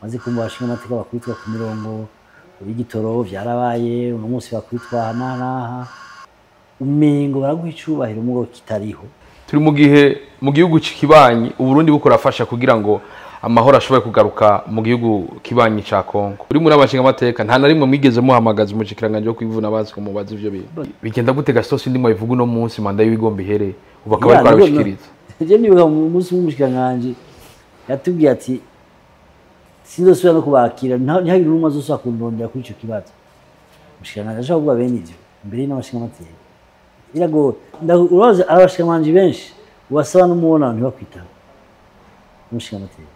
maze kumva abashinga amateka bakubitwa ku mirongo y'igitoro vyarabaye uno munsi bakubitwa hanaha umengo baraguha icubahiro mugo kitariho. Turi mu gihugu cikibanyi Uburundi buko rafasha kugira ngo amahoro ashobore kugaruka mu gihugu kibanyi ca Kongo. Uri muri abashinga amateka nta na rimwe mwigeze muhamagaza umushikiranganje wo kwivuna abazi ko mubaza ivyo bintu. Bigenda gute Gaston Sindimwo bivuga no munsi manda y'ibigomba ihere ubakaba ari kwabishikiriza. Je nibuka mu munsi w'umushikiranganje yatubwiye ati sinzosubira no kubakira ntihagire umwe azosubira kundondera kuri ico kibazo. Umushikiranganje ashaka kuvuga bene ivyo imbere y'abashinga amateka. Irago uraza abashinga benshi ubasaba n'umubonano ntibakwitaba. Umushinga amateka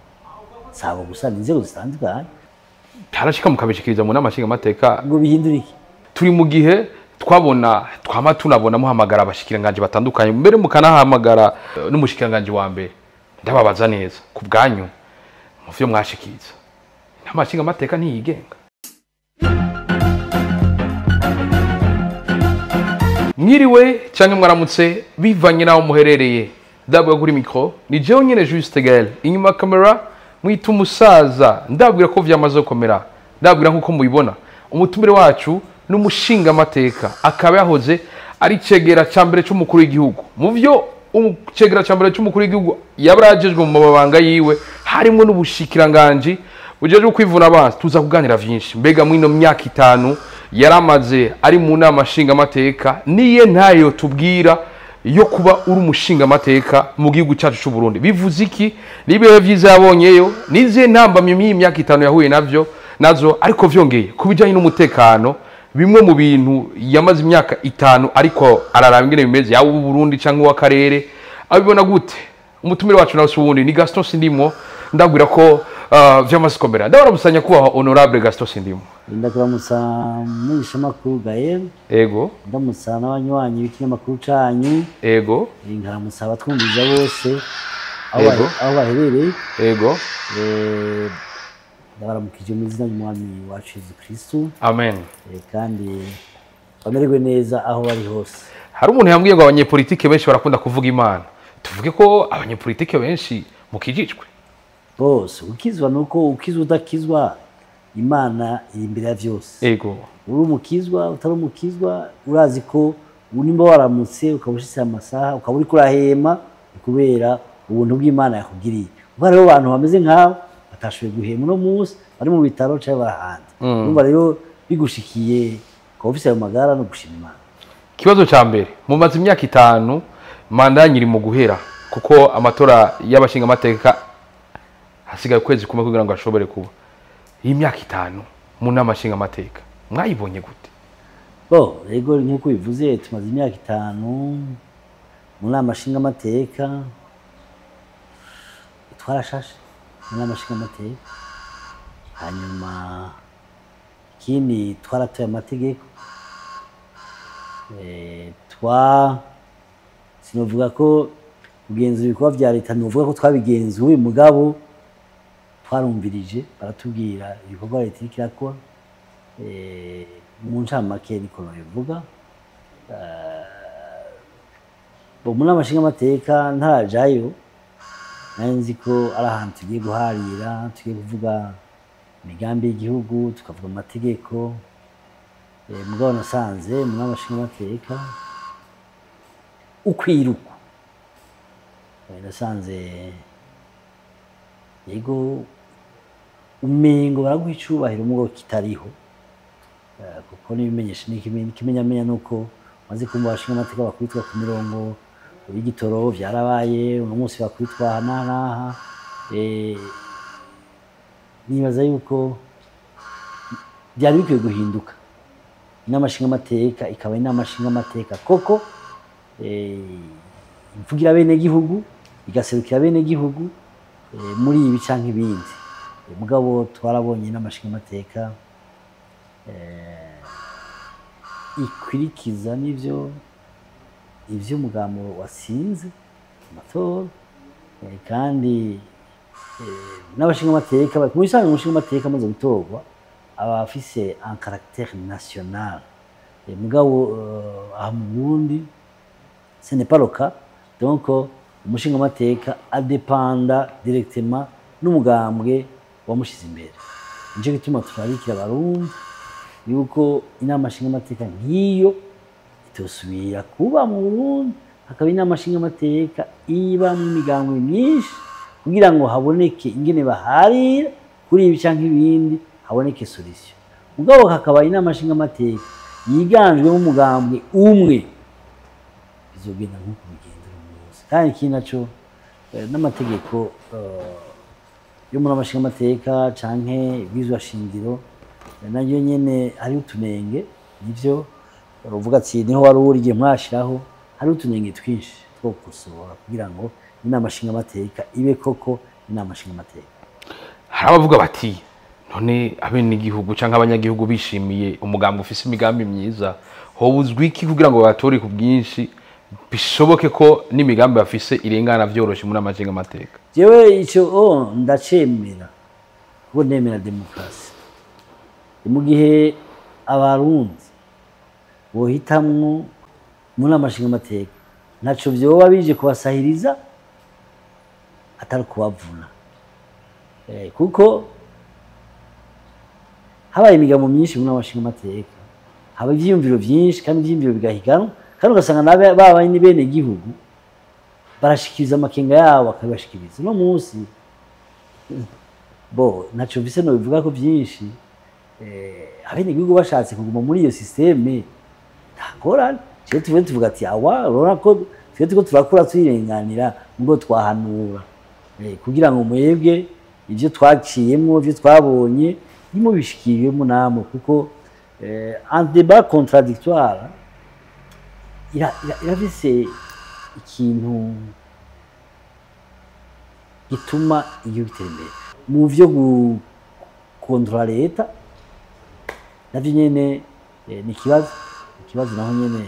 sabo gusa inzego zitandukanye tarashika mukabishikiriza mu namashinga amateka ngo bihindurike. Turi mu gihe twama tunabona muhamagara abashikiranganje batandukanye mbere mukanahamagara n'umushikiranganje wa mbere. Ndababaza neza ku bwanyu mu vyo mwashikiriza namashinga amateka ntiyigenga. Mwiriwe cyangwa mwaramutse bivanye naho muherereye. Ndabwira kuri micro ni jewe nyene Juste Gael, inyuma kamera mwita umusaza. Ndabwira ko vyamaze komera, ndabwira nkuko mubibona umutumire wacu n'umushinga amateka akaba yahoze ari cegera cyambere cy'umukuru w'igihugu. Mu vyo cegera cyambere cy'umukuru w'igihugu yabrajejwe mu mabanga yiwe harimo n'ubushikiranganje bujeje kwivuna abansi. Tuza kuganira vyinshi mbega mwino myaka 5 yaramaze ari mu nama nshinga amateka niye ntayo tubwira yo kuba uri umushinga amateka mu gihugu cyacu cy'u Burundi. Bivuze iki? Nibihe vyiza yabonyeyo nize ntambamye myaka 5 yahuye nazo ariko vyongeye kubijanye n'umutekano bimwe mu bintu yamaze imyaka 5 ariko araraba ingene bimeze yawo Burundi cyangwa wa karere abibona gute. Umutumire wacu nawe subundi ni Gaston Sindimwo. Ndabwira ko vyamaze komera. Ndabarabusanya kuba honorable Gaston Sindimwo. Ndakuramutsa mwisha makuru Gael. Ego. Ndamutsa n'abanywanyi b'ikinyamakuru canyu. Ego. Ngaramutsa abatwumviza bose aho baherereye. Ego. Ndabaramukije mu izina ry'Umwami wacu Yesu Kristo. Amen. Kandi bamererwe neza aho bari hose. Hari umuntu yambwiye ngo abanyepolitike benshi barakunda kuvuga Imana. Tuvuge ko abanyepolitike benshi mukijijwe. Bose ukizwa nuko ukizwa udakizwa Imana iri imbere ya vyose. Ego. Uri umukizwa utari umukizwa urazi ko unimba waramutse ukabushitse amasaha ukaburi kurahema kubera ubuntu bw'Imana yakugiriye. Ubwo rero abantu bameze nkaho batashoboye guhema no munsi bari mu bitaro cyangwa barahandi. Urumva rero bigushikiye ko ofisi ya magara no gushima Imana. Kibazo ca mbere mumaze imyaka 5 manda nyiri mu guhera kuko amatora y'abashinga amateka hasigaye kwezi kumwe kugira ngo ashobore kuba. Iyi myaka 5 mu namashinga amateka mwayibonye gute? Rego nkuko bivuze tumaze imyaka 5 mu namashinga amateka twarashashe mu namashinga amateka hanyuma ikindi twaratoye amategeko sinovuga ko kugenzura ibikorwa vya leta novuga ko twabigenzuye mugabo twarumvirije baratubwira ibikorwa leta iriko irakora mu ncamake niko bivuga. Mu namashinga amateka ntarajayo nzi ko ari ahantu tugiye guharira tugiye kuvuga imigambi y'igihugu tukavuga amategeko mugabo nasanze mu namashinga amateka ukwiruka nasanze yego umengo baraguha icubahiro mugo kitariho kuko nibimenyesha n'ikimenyamenya nuko maze kumva abashinga amateka bakubitwa ku mirongo y'igitoro vyarabaye uno munsi bakubitwa hanaha. Nibaza yuko byari bikwiye guhinduka n'amashinga amateka ikaba n'amashinga amateka koko ivugira bene gihugu igaserukira bene gihugu muri ibi canke ibindi. Mugabo twarabonye n'amashinga amateka ikwirikiza n'ivyo umugambo wasinze amatora kandi n'abashinga amateka mu bisanzwe umushinga amateka amaze gutorwa aba afise un caractère national. Mugabo aha mu Burundi ce n'est pas le cas. Donc umushinga amateka adependa directement n'umugambwe wamushize imbere. Nico gituma turabikira abarundi yuko inama nshingamateka nk'iyo itosubira kuba mu Burundi, hakaba inama nshingamateka iba mu migambwe myinshi kugira ngo haboneke ingene baharira kuri ibi canke ibindi, haboneke solution. Mugabo hakaba inama nshingamateka yiganjwe mu mugambwe umwe, bizogenda nk'uko bigendera umunsi. Kandi iki naco n'amategeko yo muri amashingamateka canke ibwirizwa shingiro nayo nyene hari utunenge, nivyo uvuga ati niho wari uri igihe mwashiraho, hari utunenge twinshi two gukosora kugira ngo inama nshingamateka ibe koko inama nshingamateka. Hari abavuga bati none abenegihugu canke abanyagihugu bishimiye umugambi ufise imigambi myiza, hobuzwi iki kugira ngo batore ku bwinshi bishoboke ko n'imigambi bafise irengana vyoroshe muri amashingamateka? Jewe ico ndacemera kuko nemera demokrasi. Mu gihe abarundi bohitamwo muri amashingamateka ntaco vyoba bije kubasahiriza atari kubavuna, kuko habaye imigambo myinshi muri amashingamateka, haba ivyiyumviro vyinshi kandi ivyiyumviro bigahiganwa, kandi ugasanga baba ni bene gihugu barashikiriza amakenga yabo akabashikiriza. No munsi ntaco mvise no bivuga ko vyinshi, abenegihugu bashatse kuguma muri iyo systeme ntagorane. Tuvuge tuvuga ati awa urabona ko twe turiko turakura twirenganira ngo twahanura kugira ngo mwebwe ivyo twaciyemwo ivyo twabonye nimubishikiriyemo namwe, kuko un débat contradictoire irafise ikintu gituma igihugu gitera imbere. Mu vyo gukontrola leta navyo nyene ni ikibazo naho nyene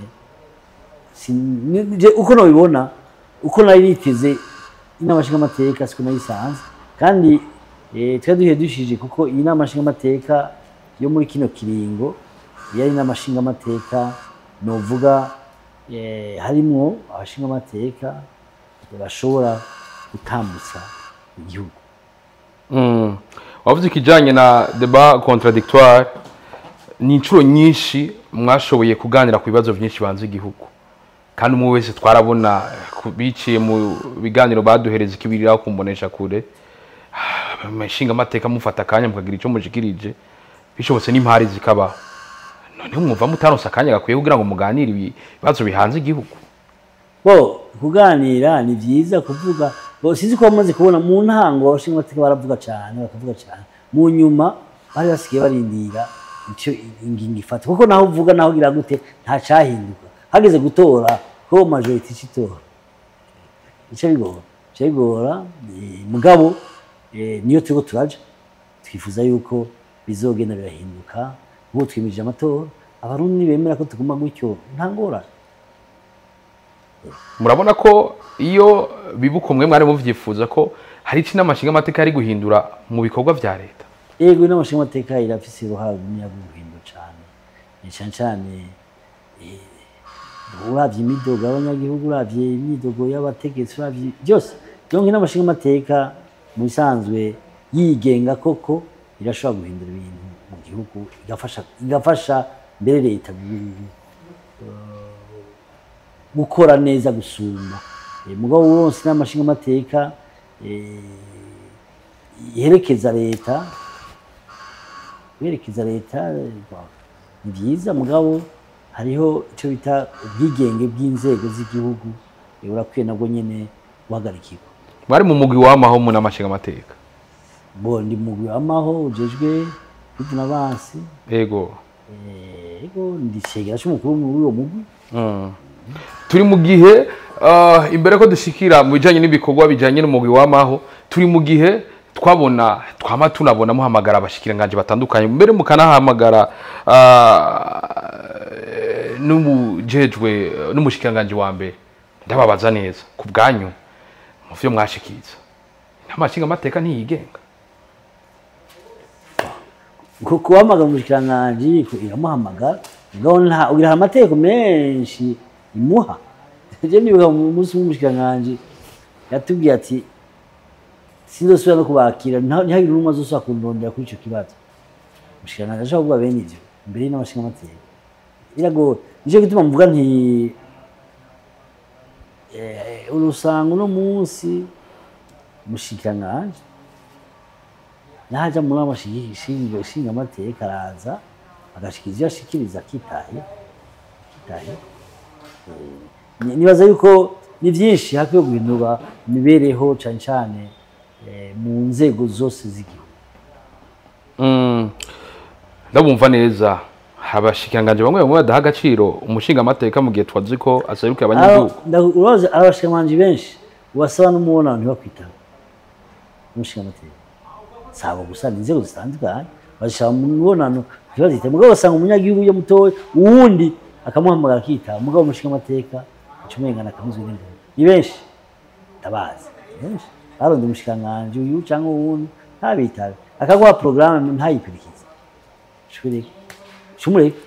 uko nobibona, uko nari niteze inama nshingamateka siko nayisanze, kandi twari duhe dushije kuko iyi nama nshingamateka yo muri kino kiringo yari inama nshingamateka novuga harimwo abashingamateka bashobora gutambutsa igihugu. Wavuze ikijanye na débat contradictoire, ni incuro nyinshi mwashoboye kuganira ku bibazo byinshi banze igihugu, kandi umwe wese twarabona biciye mu biganiro baduhereza ikibiriraho kumbonesha kure, amashingamateka mufata akanya mukagira ico mushikirije, bishobotse n'impari zikaba. None mwumva mutaronse akanya gakwiye kugira ngo muganire ibibazo bihanze igihugu? Kuganira ni vyiza, kuvuga sinzi ko bamaze kubona mu ntango abashingamateka baravuga cane bakavuga cane, mu nyuma bari basigaye barindira ico ingingo ifata, kuko naho uvuga naho gira gute nta cahinduka. Hageze gutora ko majority citora ico bigora mugabo niyo turiko turaja twifuza yuko bizogenda birahinduka. Ubu twimirije amatora, abarundi bemera ko tuguma gutyo nta ngorane. Murabona ko iyo bibuka umwe mwari muvyifuza ko hari iki n'amashingamateka ari guhindura mu bikorwa vya leta? Yego n'amashingamateka irafise uruhara runini guhindura cane cane uravye imidogo y'abanyagihugu, uravye imidogo y'abategetsi, uravye byose. Donc n'amashingamateka mu bisanzwe yigenga koko irashobora guhindura ibintu mu gihugu, igafasha mbere leta gukora neza gusumba. Mugabo wose n'amashingamateka yerekeza leta ni vyiza, mugabo hariho ico bita ubwigenge bw'inzego z'igihugu urakwiye nabwo nyene guhagarikirwa. Bari mu mugwi w'amaho mu n'amashingamateka? Ndi mugwi w'amaho ujejwe kuvuna abansi. Yego ndi cegera c'umukuru muri uwo mugwi. Turi mu gihe imbere ko dushikira mu bijanye n'ibikorwa bijanye n'umugwi w'amaho, turi mu gihe twama tunabona muhamagara abashikiranganje batandukanye, mbere mukanahamagara n'umujejwe n'umushikiranganje wa mbere. Ndababaza neza ku bwanyu mu vyo mwashikiza n'amashingamateka ntiyigenga? Kuhamagara umushikiranganje iramuhamagara, ugira amategeko menshi imuha. Je nibuka umunsi w'umushikiranganje yatubwiye ati sinzosubira no kubakira ntihagire n'umwe azosubira kundondera kuri ico kibazo umushikiranganji ashobora kuvuga bene ivyo imbere y'amashingamateka biragoye nico gituma mvuga nti urusanga uno munsi umushikiranganji nahaja muri amashingamateka araza agashikiriza ivyo ashikiriza akitaye nibaza yuko ni vyinshi hakwiye guhindura imibereho cane cane mu nzego zose z'igihugu. Ndabumva neza abashikiranganje bamwe bamwe badaha agaciro umushingamateka mu gihe twazi ko aserukiye abanyagihugu. Urazi abashikiranganje benshi ubasaba n'umubonano ntibakwitaba umushingamateka sabo gusa n'inzego zitandukanye bashaka umubonano ntibazite mugabo basanga umunyagihugu yo mutowe uwundi akamuhamagara akitaba mugabo umushingamateka icumengana akamuzwe n'ingoma ni benshi tabazi benshi baronde umushikiranganji uyu canke uwundi ntabitabe akaguha programme ntayikurikiza shumureke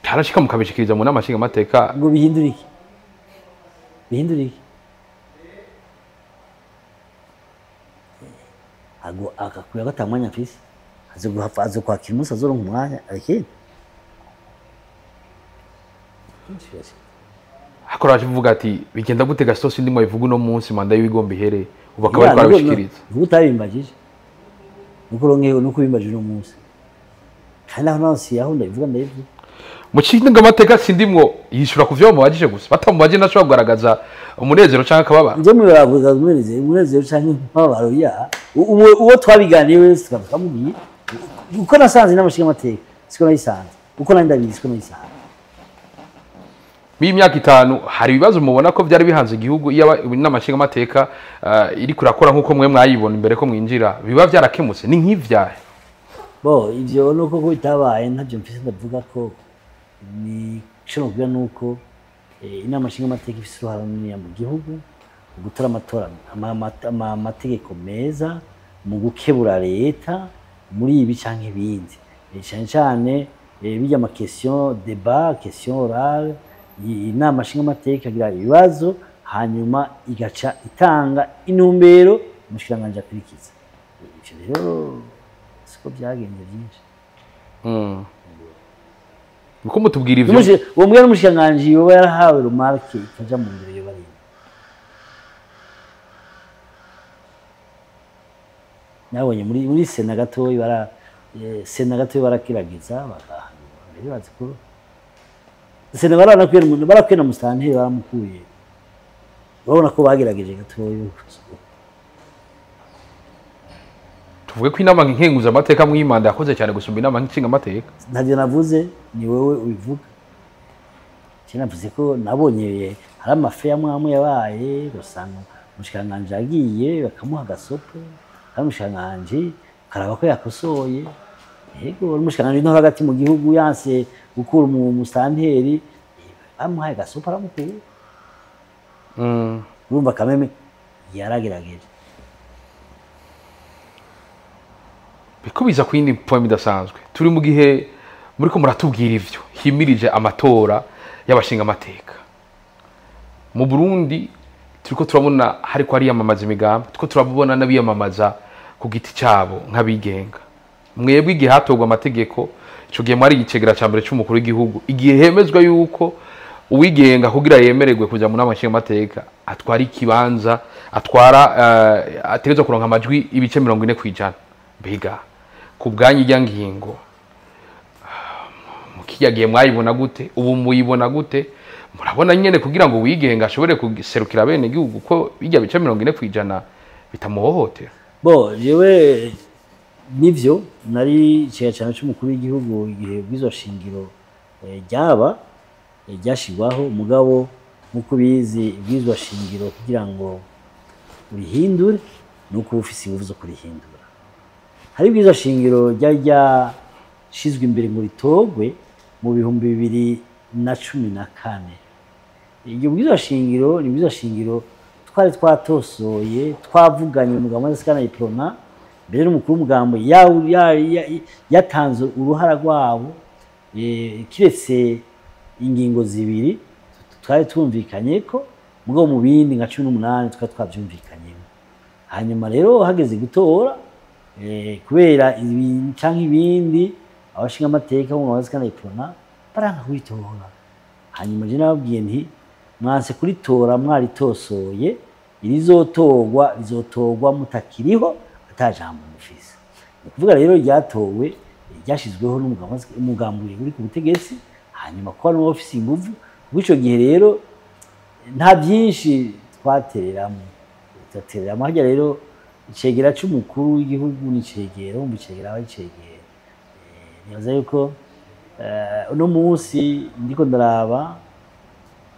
tarashika mukabishikiriza mu n'amashingamateka ngo bihindure iki akakuya gatamwanya mfise aze kwakira umunsi azoronka umwanya arikindi hakoraje uvuga ati bigenda gute gasosi ndimo ivuga uno munsi manda y'ibigomba ihere ubakaba ari barabishikiriza utabimbagije nuko bimbagije uno munsi kandi aho nansi yaho ndabivuga mu kinga sindimwo yishura kuvyo bamubajije gusa batamubajije nashobora kugaragaza umunezero canke akababara nje mu baravuga umunezero canke akababaro ya uwo twabiganiye wese tukamubwiye uko nasanze n'amashingamateka siko nayisanze uko nari ndabizi siko nayisanze Imyaka 5 hari ibibazo mubona ko byari bihanze igihugu n'amashingamateka iri kurakora nkuko mwe mwayibona imbere ko mwinjira biba byarakemutse ni nk'ivyahe bo ivyo nuko ko bitabaye ntavyo mfise ndavuga ko ni cyo kugira nuko inama nshingamateka ifise uruhara runini mu gihugu gutora amatora amategeko meza mu gukebura leta muri ibi canke ibindi cyane cyane bijya ama question débat question orale inama nshingamateka agira ibibazo hanyuma igaca itanga intumbero umushikiranganji akurikiza ivyo rero siko byagenze byinshi uko mutubwira ivyo uwo mwe n'umushikiranganji yoba yarahawe remarque ikaja mu ngiro yo bari nabonye muri sena gatoyi barakiragiza mbere bazi ko sena barakwena musanteri baramukuye urabona ko bagerageje gatoyi tuvuge ko inama nkenguza amateka mw'imanda yakoze cyane gusumba inama nshinga amateka ntavyo navuze ni wewe ubivuga navuze ko nabonye hari amafe amwe yabaye gusanga umushikiranganji agiye bakamuha agasopo kandi umushikiranganji karaba ko yakosoye yego umushikiranganji no hagati mu gihugu yanse gukura umusanteri bamuhaye agasopo aramukuye urumva kameme yaragerageje bikubiza ku yindi point idasanzwe turi mu gihe muri ko muratubwira ivyo himirije amatora y'abashinga amateka mu Burundi turiko turabona hari ko ari yamamaza imigambi turiko turabona n'abiyamamaza ku giti cyabo nk'abigenga mwebwe igihe hatogwa amategeko ico gihe mwari igicegera ca mbere c'umukuru w'igihugu igihe hemezwa yuko uwigenga kugira yemererwe kuja mu nama nshinga amateka atwara ikibanza ategerezwa kuronka amajwi ibice 40% mbega ku bwanyu ijya ngingo mukiyagiye mwayibona gute ubu muyibona gute murabona nyene kugira ngo wigenga ashobore kuserukira bene gihugu ko bijya bice 40% bitamuhohotera bo jewe nivyo nari cyane cy'umukuru w'igihugu igihe bwizo shingiro ryashirwaho mugabo nkuko bizi bwizo shingiro kugira ngo urihindure nuko ufise ingufu zo kurihindura hari bwizo shingiro ryashizwe imbere muri togwe mu 2014 iyo bwizo shingiro ni bwizo shingiro twari twatosoye twavuganye umugabo wa Sikana Iprona mbere n'umukuru w'umugambo yatanze uruhara rwabo kiretse ingingo zibiri twari tumvikanye ko mugabo mu bindi nka 18 twari twavyumvikanye hanyuma rero hageze gutora kubera ibi canke ibindi abashinga amateka mu mabazi kana ipona baranka kubitora. Hanyuma je nababwiye nti mwanse kuritora mwaritosoye rizotorwa mutakiriho atajambo mufise. Ni kuvuga rero ryatowe ryashizweho n'umugambi uri ku butegetsi, hanyuma ko ari ofisi inguvu. Ico gihe rero nta byinshi twatereramo harya rero icegera c'umukuru w'igihugu n'icegera mu cegera ab'icegera. Nibaza yuko uno munsi ndiko ndaraba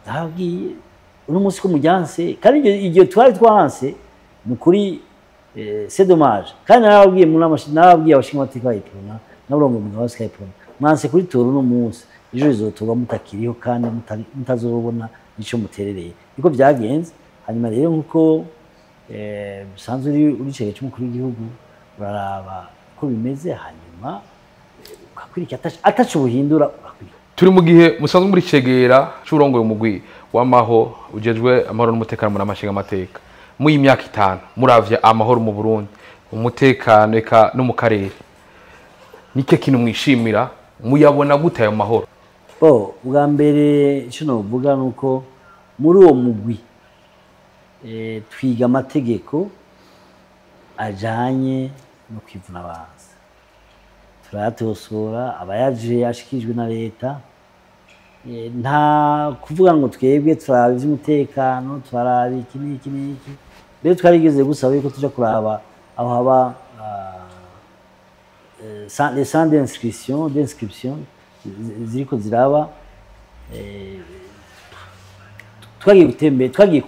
ndabwiye uno munsi ko mujyanse kandi iryo twari twanse mukuri c'est dommage. Kandi nababwiye abashinga amateka bayipona n'aburongo mu gabazi kayipona mwanse kuri tora uno munsi ejo rizotorwa mutakiriho kandi mutazobona ico muterereye. Niko byagenze. Hanyuma rero nkuko bisanzwe uri cegera c'umukuru w'igihugu uraraba ko bimeze, hanyuma ukakwirika ataco buhindura ukakwirika. Turi mu gihe musanzwe muri cegera c'urongoye umugwi w'amaho ujejwe amahoro n'umutekano mu namashinga amateka mu y'imyaka 5 muravye amahoro mu Burundi, umutekano eka no mu karere, nike kintu mwishimira muyabona gute ayo mahoro? Bwa mbere ico novuga nuko muri uwo mugwi twiga amategeko ajanye no kwivuna abansi, turayatosora abayaje yashikijwe na leta. Nta kuvuga ngo twebwe turaba ivy'umutekano turaba iki n'iki n'iki. Rero twarigeze gusaba yuko tuja kuraba aho haba les centres d'inscription ziriko ziraba twagiye gutembera twagiye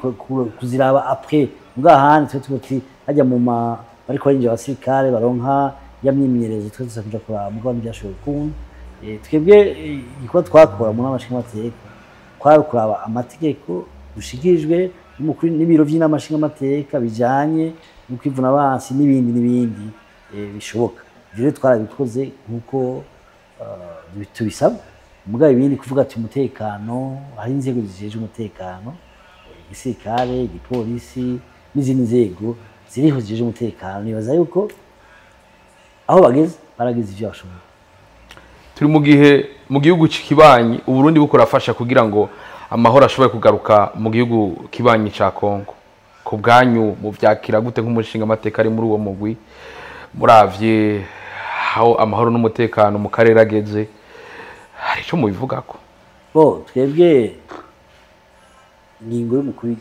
kuziraba après ngahandi twe tuti hajya mu bariko barinjira abasirikare baronka yamyimyerezo twese kuja kuraba mugabo ntibyashoboye kumva. Twebwe iko twakora mu namashinga amateka kwari kuraba amategeko dushikirijwe n'umukuru n'ibiro by'inamashinga amateka bijanye no kwivuna abansi n'ibindi bishoboka. Rero twarabikoze nkuko tubisaba. Mugabo ibindi kuvuga ati umutekano hari inzego zijeje umutekano, igisirikare, igipolisi n'izindi nzego ziriho zijeje umutekano. Nibaza yuko aho bageze baragize ivyo bashoboye. Turi mu gihe mu gihugu cikibanyi Uburundi buko rafasha kugira ngo amahoro ashobore kugaruka mu gihugu kibanyi ca Kongo. Ku bwanyu mu vyakira gute nk'umushinga amateka ari muri uwo mugwi muravye aho amahoro n'umutekano mu karere ageze, hari ico mubivugako? Twebwe ingingo y'umukuru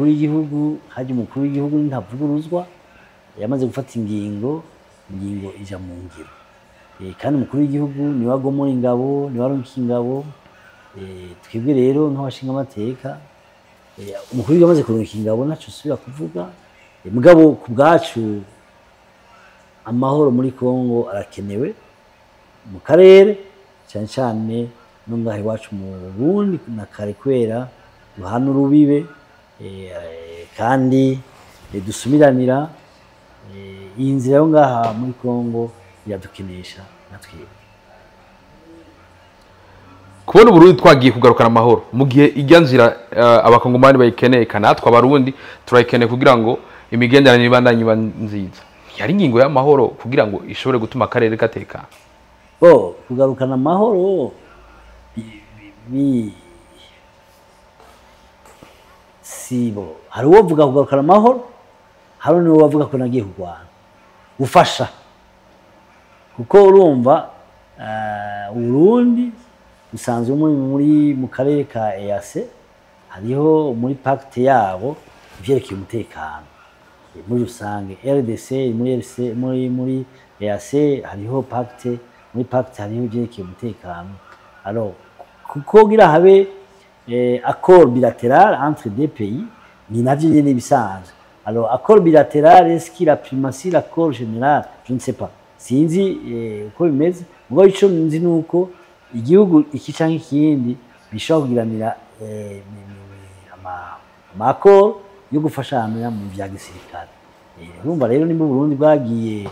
w'igihugu haje umukuru w'igihugu ntavuguruzwa, yamaze gufata ingingo ija mu ngiro. Kandi umukuru w'igihugu niwe agomora ingabo, niwe aronka ingabo. Twebwe rero nk'abashinga amateka umukuru w'igihugu amaze kuronka ingabo naco usubira kuvuga. Mugabo ku bwacu amahoro muri Kongo arakenewe mu karere cyane cyane no ngaho iwacu mu Burundi na kare kwera duhana urubibe kandi dusumiranira. Iyi nzira yo ngaha muri Kongo iradukenesha natwe. Kubona Uburundi twagiye kugarukana amahoro mu gihe ijya nzira abakongomani bayikeneye kanatwe abarundi turayikeneye kugira ngo imigenderanire ibandanye iba nziza. Yari ingingo y'amahoro kugira ngo ishobore gutuma akarere gatekana. Kugarukana amahoro sibo. Hari uwo vuga kugarukana amahoro, hari n'uwo bavuga ko nagiye kurwana gufasha, kuko urumva Uburundi usanzwe muri mu karere ka EAC, hariho muri pacte yabo ivyerekeye umutekano muri rusange. RDC muri EAC hariho pacte, muri pacte hariho ivyerekeye umutekano. Alors kuko gira habe accord bilatéral entre deux pays ni navyo nyene bisanzwe. Alors accord bilatéral est-ce qu'il a primatie l'accord général? Je ne sais pas. Sinzi uko bimeze. Ngo ico nzi nuko igihugu iki canke ikindi bishobora kugiranira amakoro yo gufashanya mu vya gisirikare. Urumva rero nimba Burundi bwagiye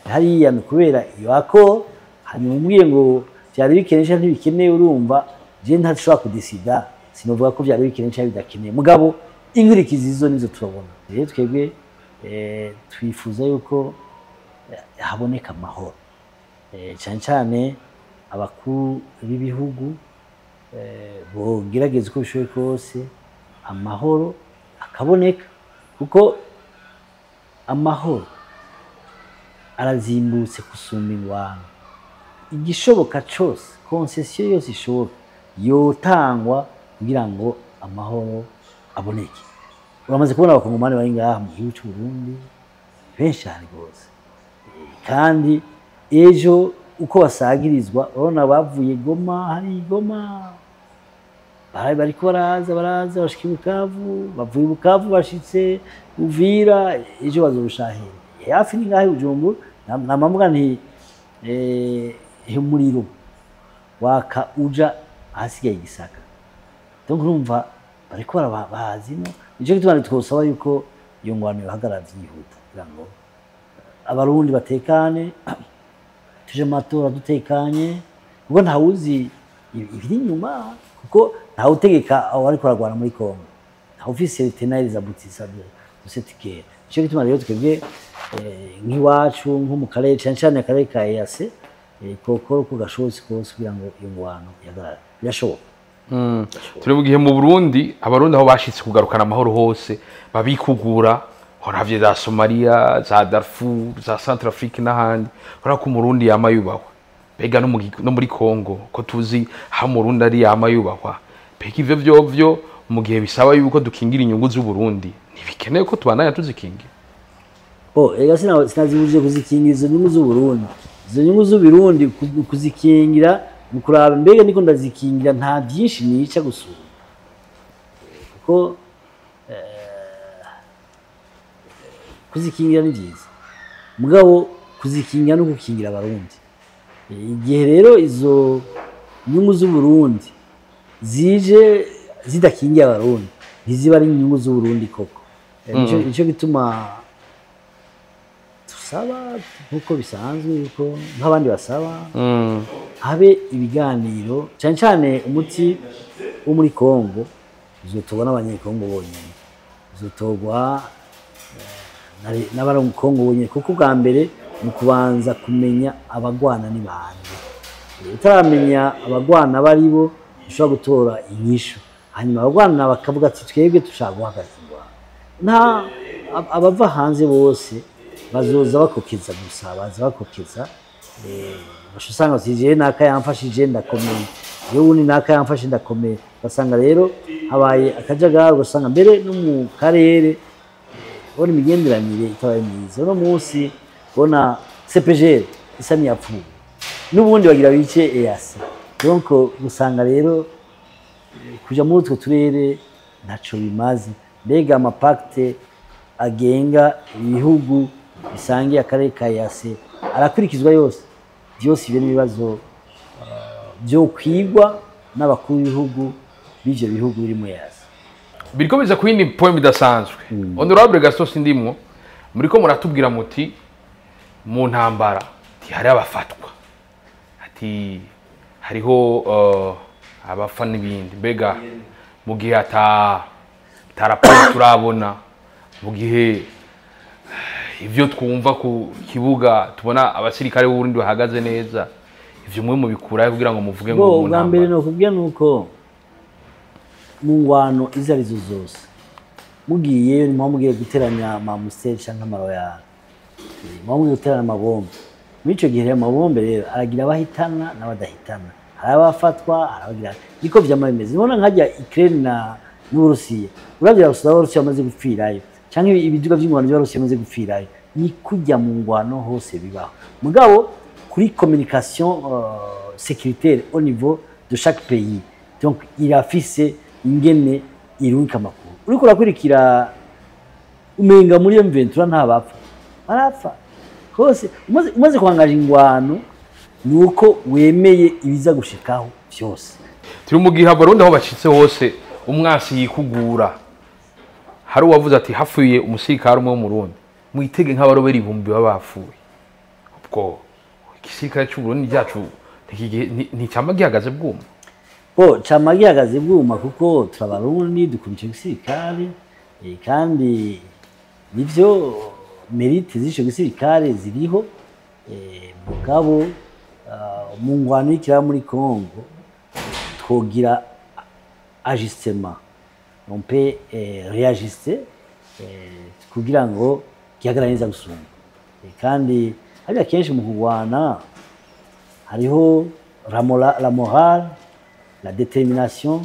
hariya kubera iyo accord, hanyuma umbwiye ngo vyari bikenesha ntibikeneye, urumva je ntashobora kudesida. Sinovuga ko vyari bikenesha bidakeneye, mugabo inkurikizi zo nizo turabona rero twebwe twifuza yuko haboneka amahoro cyane cyane abakuru b'ibihugu bogerageza uko bishoboye kose amahoro akaboneka kuko amahoro arazimbutse gusumba ingwano igishoboka cyose concession yose ishoboka yotangwa kugira ngo amahoro aboneke uramaze kubona abakongomani bari ngaha mu gihugu cy'u Burundi benshi cyane rwose kandi ejo uko basagirizwa urabona bavuye Goma hari Goma bariko baraza bashika Bukavu bavuye Bukavu bashitse Uvira ejo bazorushahera hafi ni ngahe Bujumbura namavuga nti umuriro waka uja hasigaye igisaka donc urumva bariko barabazino nicyo gituma twosaba yuko iyo ngwano yohagarara vyihuta kugira ngo abarundi batekane tuje matora dutekanye kuko ntawuzi ibiri inyuma kuko ntawutegeka aho ariko aragwana muri Kongo nta officiel tenari za butisa de cette guerre nicyo gituma rero twebwe nk'iwacu nko mu karere cyane cyane akarere ka EAC kokoro ko gashobotse kose kugira ngo iyo ngwano yagarara birashoboka turi mu gihe mu Burundi abarundi aho bashitse kugarukana amahoro hose babikugura horavye za Somalia za Darfur za Centrafrique n'ahandi urako umurundi yama yubahwa bega no muri Kongo ko tuzi ha murundi ari yama yubahwa bega ivyo vyovyo mu gihe bisaba yuko dukingira inyungu z'u Burundi ntibikeneye ko tubananya tuzikingira ega sinazibuje kuzikingira izo nyungu z'u Burundi izo nyungu z'u Burundi kuzikingira mukuraba mbega niko ndazikingira nta byinshi nica gusura kuko kuzikingira ni byiza mugabo kuzikingira no gukingira abarundi igihe rero izo nyungu z'u Burundi zije zidakingiye abarundi ntiziba ari inyungu z'u Burundi koko nicyo gituma saba nkuko bisanzwe yuko nk'abandi basaba habe ibiganiro cyane cyane umuti wo muri Kongo uzotogwa n'abanyekongo bonyine uzotogwa n'abari mu Kongo bonyine kuko bwa mbere mu kubanza kumenya abagwana ni bande utaramenya abagwana bari bo ushobora gutora inyishu hanyuma abagwana bakavuga ati twebwe dushaka guhagarika ingwano nta abava hanze bose bazoza bakokeza gusa baza bakokeza bashusanga ati naka yamfashije ndakomeye yewe ni naka yamfashije ndakomeye basanga rero habaye akajagara ugasanga mbere no mu karere bona imigenderanire itabaye myiza no munsi bona CPGL isani yapfuye n'ubundi bagira bice EAC donc usanga rero kuja muri utwo turere ntaco bimaze mbega amapakte agenga ibihugu bisangiye akarere ka EAC arakurikizwa yose ibyo n'ibibazo byo kwigwa n'abakuru b'ibihugu b'ivyo bihugu biri mu EAC biriko biza ku yindi point bidasanzwe honorable Gaston Sindimwo muriko muratubwira muti mu ntambara hari abafatwa ati hariho abafa n'ibindi mbega mu gihe taraporo turabona mu gihe ivyo twumva ku kibuga tubona abasirikare b'u Burundi bahagaze neza ivyo mwe mu bikuraye kugira ngo muvuge ngo mu ntambara mbere no kubwira nuko mu ngwano izarizo zose mugiye mugiye guteranya amamuseri cyangwa amaroyal mugiye guteranya amabombe mico gihe amabombe rero aragira abahitana n'abadahitana harabafatwa harabagira niko vyamameze nibona nkajya Ukraine n'Uburusiya uragira gusa Uburusiya bamaze gupfirayo cyangwa ibiduga by'ingwano by'Uburusiya bamaze gupfirayo ni kujya mu ngwano hose bibaho mugabo kuri communication sécuritaire au niveau de chaque pays donc il a fissé ingene irunka makuru uriko urakurikira umenga muri M23 nta bapfa barapfa hose umaze kwangaje ingwano nuko wemeye ibiza gushikaho byose turi mu gihe abarundi aho bacitse hose umwasi yikugura hari uwavuze ati hafuye umusirikare umwe mu Burundi mwitege nk'abaroberi ibihumbi babafuye ubwo igisirikare cy'u Burundi cyacu nticyama gihagaze bwuma cyama gihagaze bwuma kuko turabarundi dukurikiye igisirikare kandi nivyo mérite z'ico gisirikare ziriho mugabo mu ngwano y'ikiraba muri Congo twogira ajustement on peut réajuster kugira ngo gihagarare neza gusumba kandi hariya kenshi mu kurwana hariho la morale la détermination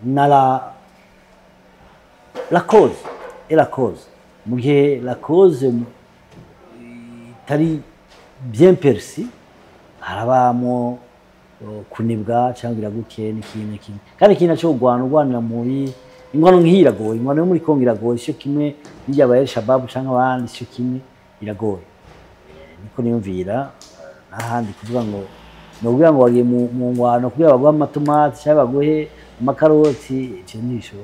na la cause et la cause mu gihe la cause itari bien perçue harabamo kunibwa cyangwa iraguke n'ikindi kandi ikintu cyo urwanira muri ingwano nk'iragoye ingwano yo muri Kongo iragoye cyo kimwe n'ijya Shabab cyangwa abandi cyo kimwe iragoye niko niyumvira n'ahandi kuvuga ngo nubwo ngo wagiye mu ngwano kugira bagwa amatomati cyangwa baguhe amakaroti cyo nisho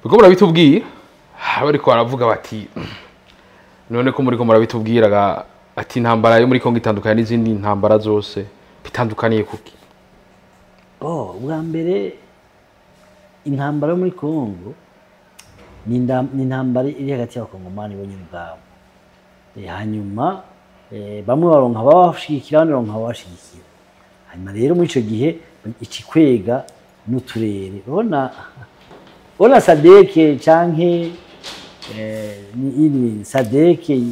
biko murabitubwiye bariko baravuga bati none ko muri ko murabitubwiraga ati intambara yo muri Kongo itandukanye n'izindi ntambara zose bitandukaniye kuki bwa mbere intambara yo muri Kongo ni intambara iri hagati y'abakongomani bonyine ubwabo hanyuma bamwe baronka babashigikira abandi baronka babashigikira hanyuma rero muri ico gihe ikikwega n'uturere ona sadeke canke ni sadeke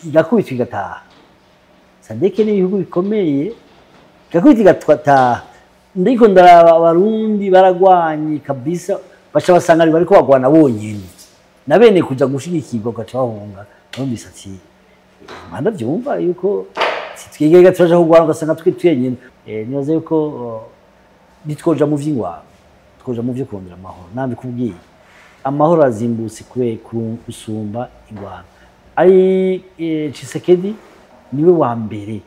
igakubitwa igataha sadeke n'ibihugu bikomeye igakubitwa igataha ndiko ndaraba abarundi baragwanye kabisa baca basanga bariko bagwana bonyene na bene kuja gushigikirwa gaca bahunga bumvise ati manda byumva yuko twigega turaje kugwana ugasanga twenyene nibaze yuko nitwoja mu vy'ingwano twoja mu vyo kurondera amahoro nambi kubwiye amahoro azimbutse kwe kusumba ingwano ari Tshisekedi niwe wa mbere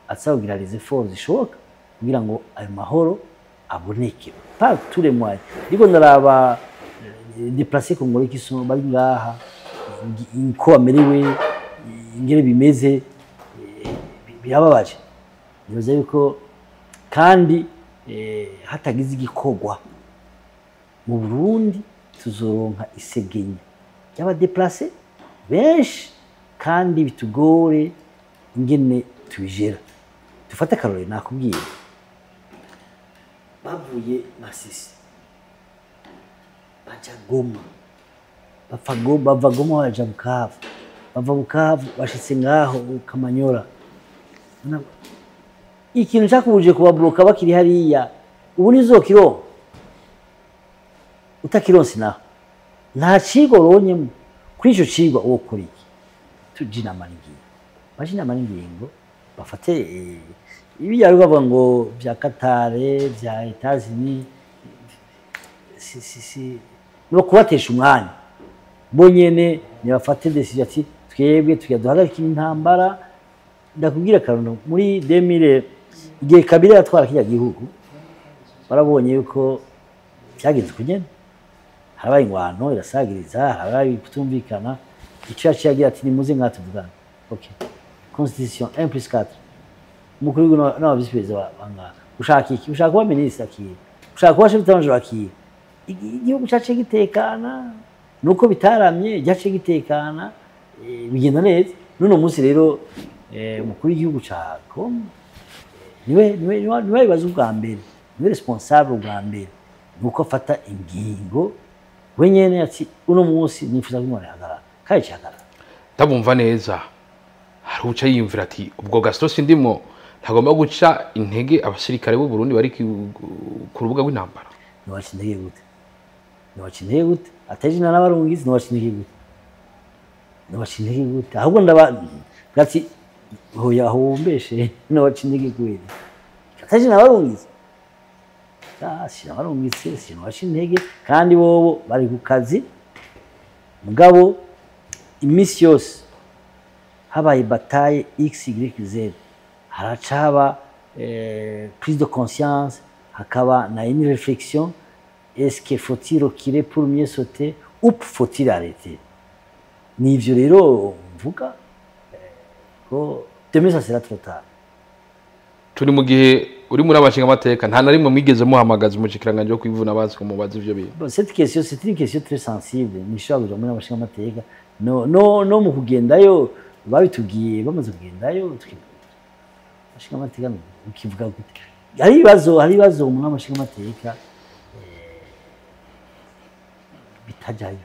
atsagira les efforts zishoboka kugira ngo ayo mahoro aboneke pas tous les mois niko ndaraba déplacer Congolais qui sont bari ngaha ko amerewe ingere bimeze birababaje nibaza yuko kandi hatagize igikogwa mu Burundi tuzoronka isegenya y'aba déplacer benshi kandi bitugore ingene tubijera dufate karore nakubwiye bavuye Masisi baja Goma bava Goma baja Bukavu bava Bukavu bashitse ngaho Kamanyora ikintu cyakubuje kubabloka bakiri hariya ubu nizokiro utakironse naho nta cigo ronyemo kuri ico cigwa uwo kuri tujina maringingo bafate ibi yari bavuga ngo bya Katare bya Etats-Unis no kubatesha umwanya bonyene ni bafate decision ati twebwe tuyaduhagarika intambara ndakubwira karuno muri 2000 igihe Kabila yatwara kijya gihugu barabonye yuko cyagenze kugenda harabaye ingwano irasagiriza harabaye kutumvikana icyo yaciye ati nimuze ngatuvugana okay constitution 1+4 mukuru na vice president banga ushaka iki ushaka kuba ministre aki ushaka kuba chef d'état-major aki igihugu cyace gitekana nuko bitaramye cyace gitekana bigenda neza none umunsi rero mukuru w'igihugu ca Kongo niwe bazu bwa mbere niwe responsable bwa mbere nuko afata ingingo wenyene ati uno munsi nifuza kumwana hagara kai cyagara tabumva neza hari uca yimvira ati ubwo Gaston sindimo ntagomba guca intege abasirikare b'u Burundi bari ku rubuga rw'intambara ntiwacintege gute atejina n'abarungizi ntiwacintege gute ahubwo gati hoya hombeshe ntiwacintege gute atejina n'abarungizi abarungitse sinwacintege kandi bobo bari ku kazi mugabo imisi yose habaye bataille XYZ haracaba prise de conscience hakaba na une réflexion est-ce qu'il faut-il reculer pour mieux sauter ou faut-il arrêter nivyo rero mvuga ko demain ça sera trop tard turi mu gihe uri muri abashinga amateka nta na rimwe mwigeze muhamagaza umushikiranganje wo kwivuna abazi ko mubaza ivyo bintu. Bon, cette question c'est une question très sensible nishobora kuja muri abashinga amateka no mu kugendayo babitugiye bamaze kugendayo abashinga amateka ukivuga gute hari ibibazo mu abashinga amateka bitajayo.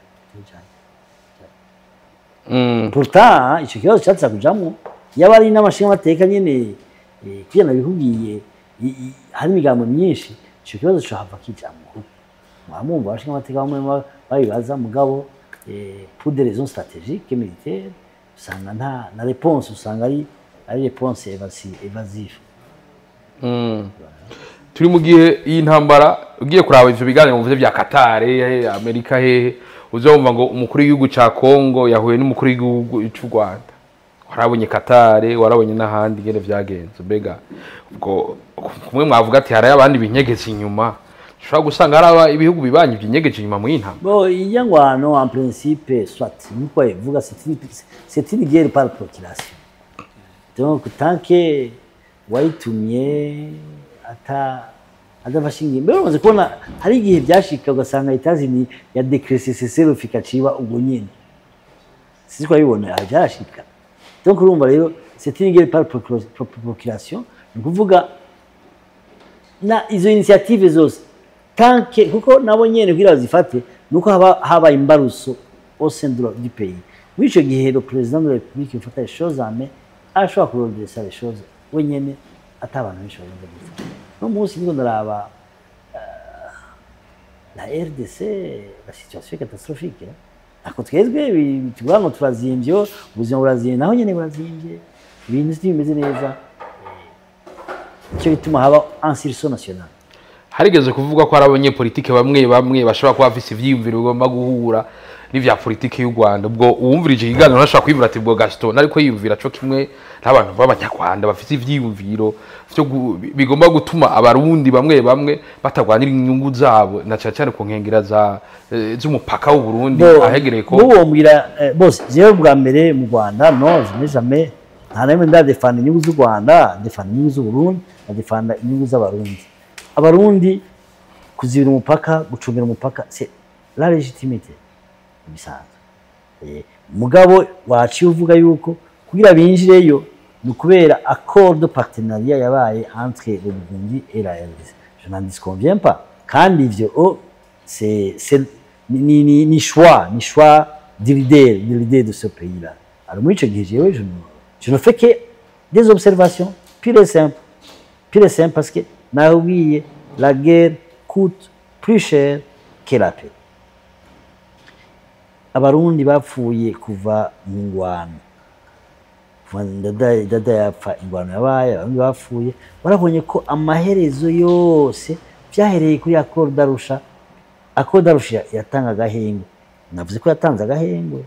Pourtant ico kibazo cyatsa kujamwo yaba ari n'amashinga amateka nyene kugenda bihugiye hari imigambo myinshi ico kibazo cyo hava kijamwo mwamumva abashinga amateka bamwe babibaza mugabo pour des raisons stratégiques et militaires usanga na réponse usanga ari réponse évasive. Turi mu gihe iyi ntambara ugiye kuraba ivyo biganiro mu vya Qatar Amerika hehe uzumva ngo umukuru w'igihugu ca Kongo yahuye n'umukuru w'igihugu cy'u Rwanda warabonye Qatar warabonye n'ahandi ngene vyagenze mbega ubwo kumwe mwavuga ati hari abandi binyegeze inyuma ushobora gusanga hari ibihugu bibanye byinyegeje inyuma mu y'intambara. Bon iyangwano en principe soit niko ivuga c'est une guerre par procuration donc tant que wayitumye adafashingiye mbere umaze kubona hari igihe byashika ugasanga Etazini ya decrease cessez fikaciba ubwo nyine siko yibona byashika donc urumva rero c'est une guerre par procuration ni kuvuga na izo initiative zose tant que kuko nabo nyene kugira bazifate nuko haba imbaruso au sein du pays wico gihe le président de la République ufata les choses en main ashobora kurodesa les choses wenyene atabana bishobora gufata no munsi niko ndaraba la RDC la situation est catastrophique ako twezwe bitugura ngo turazimvyo ubuzima burazimvye naho nyene burazimvye ibintu bimeze neza cyo bituma haba insurrection nationale. Harigeze kuvuga ko ari abanyepolitike bamwe bashobora kuba bafise ivyiyumviro bigomba guhura n'ivya politike y'u Rwanda ubwo uwumvirije ikiganiro ntashobora kwibura ati bwo Gaston ariko yiyumvira cyo kimwe n'abantu b'abanyarwanda bafise ivyiyumviro byo bigomba gutuma abarundi bamwe batagwanira inyungu zabo na cyane ku nkengera z'umupaka w'u Burundi ahegereye ko bo mbwira bose jewe bwa mbere mu Rwanda no jamais nta namwe ndadefanda inyungu z'u Rwanda ndefanda inyungu z'u Burundi ndefanda inyungu z'abarundi. Abarundi kuzibira umupaka gucungira umupaka c'est la légitimité bisanzwe mugabo waciye uvuga yuko kugira binjireyo ni kubera accord de partenariat yabaye entre le Burundi et la RDC. Je n'en disconviens pas kandi ivyo c'est ni choix du leader de ce pays là. Alors moi je ne fais que des observations pure et simple parce que naoublié la guerre coûte plus cher que la paix. Abarundi bapfuye kuva mu ngwano dada yapfa ingwano yabaye abandi bapfuye barabonye ko amaherezo yose byahereye kuri accord d'Arusha. Accord d'Arusha yatanga agahengwe navuze ko yatanze agahengwe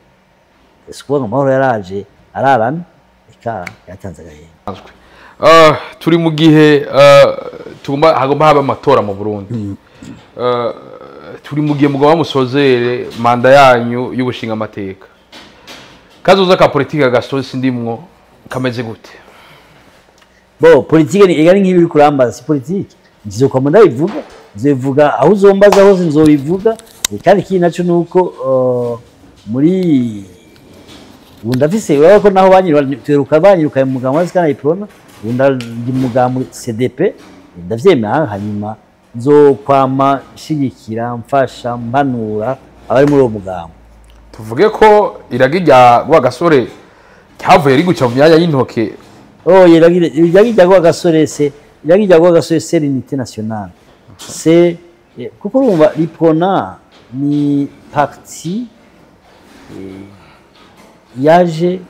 sikuvuga amahoro yaraje ararana ika yatanze agahengwe. Turi mu gihe hagomba haba amatora mu Burundi turi mu gihe mugomba musozere manda yanyu y'ubushinga amateka kazoza ka politique Gaston sindimwo kameze gute? Bo politique ni egari nk'ibiri kurambaza si politique ngizo kwa munda bivuga aho uzombaza hose nzobivuga kandi kindi naco nuko muri undafise wako naho banyiruka mu mugabo wa Sikana Iprona ndi mugambo CDP ndavyemera hanyuma nzo kwama shigikira mfasha mbanura abari muri uwo mugambo. Tuvuge ko iragijya gwa gasore cyavuye riguca mu myanya y'intoke. Iragijya gwa gasore c'est l'unité nationale. C'est kuko urumva Iprona ni parti yaje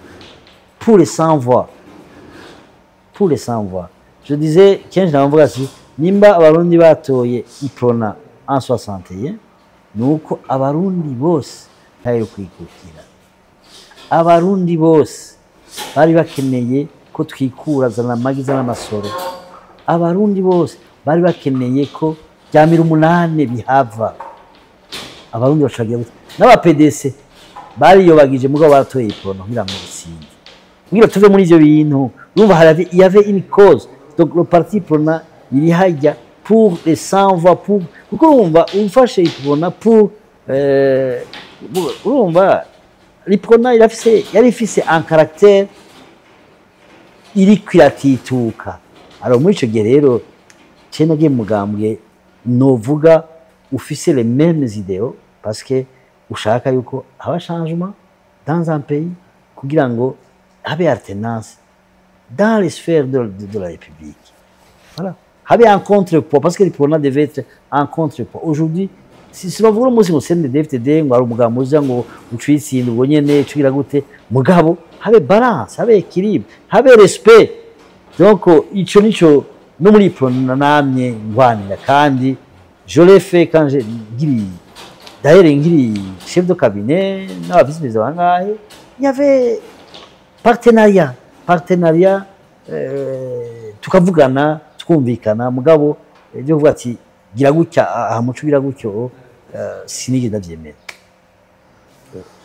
pour les sans voix. Pour les sans voix. Je disais kenshi navuga si nimba abarundi batoye Iprona en 61 nuko abarundi bose tayo kwikukira. Abarundi bose bari bakeneye ko twikura zana magiza n'amasoro. Abarundi bose bari bakeneye ko byamira umunane bihava. Abarundi bashagiye n'aba PDC bari yobagije mugabo batoye Iprona ngira mu Burundi. Ngira tuve muri ivyo bintu urumva il y avait une cause. Donc le parti Iprona iri hajya pour les 100 voix pour kuko urumva ufashe Iprona pour urumva Iprona yari ifise un caractère iri kwiratituka alors muri ico gihe rero cye nagiye mugambwe novuga ufise les mêmes idéaux parce que ushaka yuko haba changement dans un pays kugira ngo habe alternance dans les sphères de la République. Voilà. Habe un contrepoids parce que Iprona devait être un contrepoids. Aujourd'hui, si bavuga umunsi ngo CNDD-FDD ngo ari umugambo uza ngo ucitsinda ubwo nyene cugira gute mugabo habe balance, habe équilibre, habe respect. Donc ico nico no muri Iprona namye ngwanira kandi je l'ai fait quand j'ai ngiri d'ailleurs ngiri chef de cabinet na vice-président bangahe il y avait partenariat tukavugana tukumvikana mugabo byo kuvuga ati gira gutya ahamucu gira gutyo sinige ndavyemera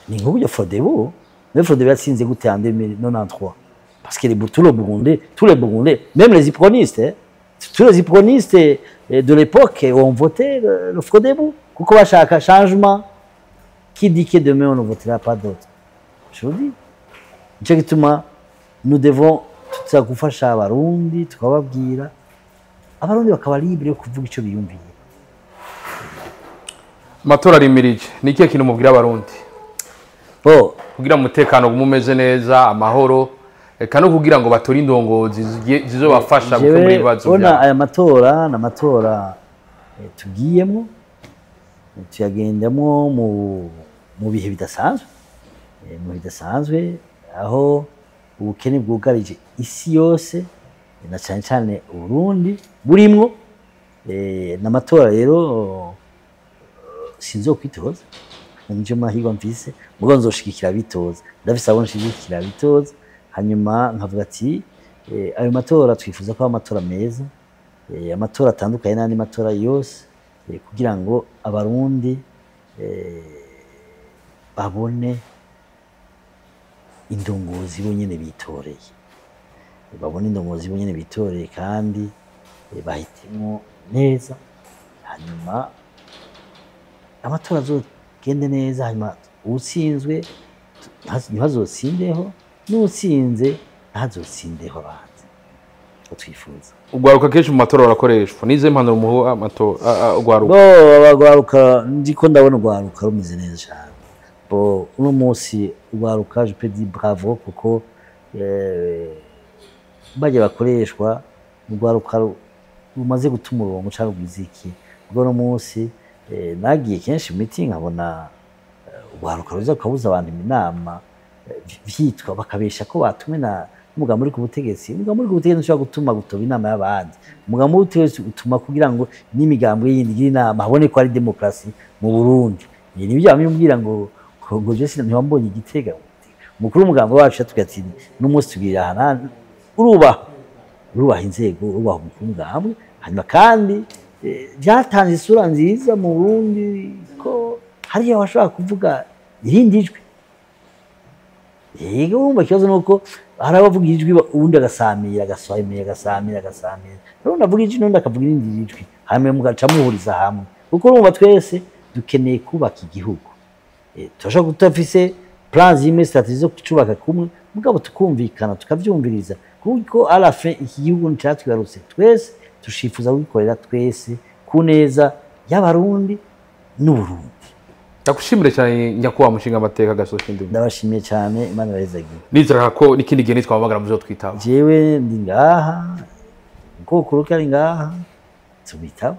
ni ngo byo Frodebu yatsinze gute en 2093 parce que tous les Burundais même les ipronistes tous les ipronistes de l'époque ont voté le Frodebu kuko bashaka changement qui dit que demain on ne votera pas d'autres je vous dis nicyo gituma nous devons tuza gufasha abarundi tukababwira abarundi bakaba libre yo kuvuga ico biyumviye. Amatora arimirije ni ikihe kintu mubwira abarundi kugira umutekano gumumeze neza amahoro eka no kugira ngo batore indongozi zizobafasha gukemura ibibazo byabo. Aya matora na matora tugiyemo tuyagendamo mu bihe bidasanzwe aho ubukene bwugarije isi yose na cyane cyane Burundi burimwo n'amatora rero sinzo kwitoza nje mahirwa mfise mugo nzoshikikira bitoza ndafise abo nshikikira bitoza hanyuma nkavuga ati ayo matora twifuza ko amatora meza amatora atandukanye n'andi matora yose kugira ngo abarundi babone indongozi bonyene bitoreye kandi bahitimo neza hanyuma amatora azogende neza hanyuma utsinzwe ntazotsindeho n'utsinze ntazotsindeho abanze utwifuza. Ugwaruka kenshi mu matora barakoreshwa nize impanuro muho amatora ugwaruka ndiko ndabona ugwaruka rumeze neza cyane uno munsi ugwaruka je peux dire bravo kuko baje bakoreshwa ugwaruka rumaze gutuma urongo cyangwa ubwiziki ubwo no munsi nagiye kenshi meeting nkabona ugwaruka ruza kubuza abantu inama vyitwa bakabesha ko batumwe na umugambo uri ku butegetsi ushobora gutuma gutoba inama y'abandi umugambo w'ubutegetsi utuma kugira ngo n'imigambo yindi gira inama habone ko ari demokrasi mu Burundi ni byo bamubwira ngo Jesse ntibambonye Igitega mukuru umugambo wacu atugati n'umunsi tugira hana urubaha inzego urubaha umugambo hanyuma kandi byatanze isura nziza mu Burundi ko hari abashaka kuvuga irindi jwi yego umva kibazo nuko hari abavuga ijwi ubundi agasamira rero navuga ijwi n'undi akavuga irindi jwi hamwe mugaca muhuriza hamwe kuko urumva twese dukeneye kubaka igihugu turashaka gutafise plan zimwe strategie zo kucubaka kumwe mugabo tukumvikana tukavyumviriza kuko à la fin iki gihugu nicatwibarutse twese tushifuza gukorera twese kuneza y'abarundi n'Uburundi. Ndakushimire cyane nyakuwa mushinga amateka gasoshe ndi. Ndabashimiye cyane Imana yarezagiye. Nizera ko nikindi gihe nitwamagara muzo twitaba. Jewe ndi ngaha kuko ari ngaha tubitaba.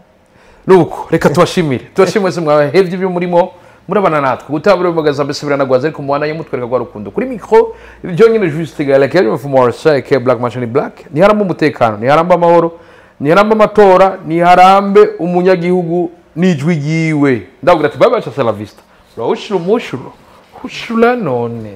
Nuko reka tubashimire se mwahevye ibyo murimo murabana natwe gutabura magaza mbesibirana gwaza ariko mwana yemutwereka gwa rukundo kuri micro ibyo nyine juste gala kero mu Marseille ke Black Machine Black ni haramba umutekano ni haramba amahoro ni haramba amatora ni harambe umunyagihugu nijwi giwe ndavuga ati baba cha la vista rawushuru mushuru hushula none.